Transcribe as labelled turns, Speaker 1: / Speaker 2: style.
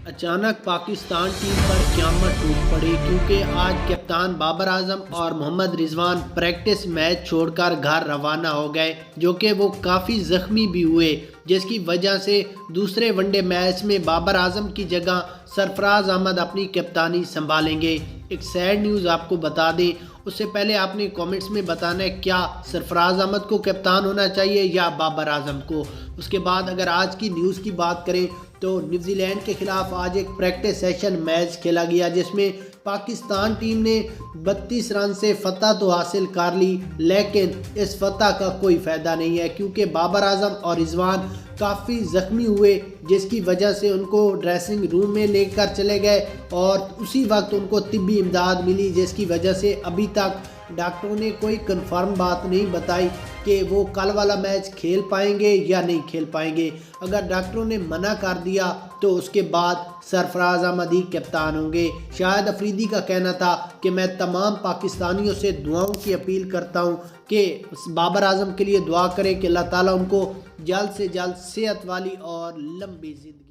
Speaker 1: اچانک پاکستان ٹیم پر قیامت ٹوٹ پڑی کیونکہ آج کپتان بابر اعظم اور محمد رضوان پریکٹس میچ چھوڑ کر گھر روانہ ہو گئے، جو کہ وہ کافی زخمی بھی ہوئے، جس کی وجہ سے دوسرے ون ڈے میچ میں بابر اعظم کی جگہ سرفراز احمد اپنی کپتانی سنبھالیں گے۔ ایک سیڈ نیوز آپ کو بتا دیں، اس سے پہلے آپ نے کومنٹس میں بتانا ہے کیا سرفراز احمد کو کپتان ہونا چاہیے یا بابر اعظم کو۔ اس کے بعد اگر آج کی نیوز کی بات کریں تو نیوزی لینڈ کے خلاف آج ایک پریکٹس سیشن میچ کھیلا گیا، جس میں پاکستان ٹیم نے 32 رن سے فتح تو حاصل کر لی، لیکن اس فتح کا کوئی فائدہ نہیں ہے کیونکہ بابر اعظم اور رضوان کافی زخمی ہوئے، جس کی وجہ سے ان کو ڈریسنگ روم میں لے کر چلے گئے اور اسی وقت ان کو طبی امداد ملی، جس کی وجہ سے ابھی تک ڈاکٹروں نے کوئی کنفرم بات نہیں بتائی کہ وہ کل والا میچ کھیل پائیں گے یا نہیں کھیل پائیں گے۔ اگر ڈاکٹروں نے منع کر دیا تو اس کے بعد سرفراز احمد ہی کپتان ہوں گے۔ شاہد افریدی کا کہنا تھا کہ میں تمام پاکستانیوں سے دعاؤں کی اپیل کرتا ہوں کہ بابر اعظم کے لیے دعا کریں کہ اللہ تعالیٰ ان کو جلد سے جلد صحت والی اور لمبی زندگی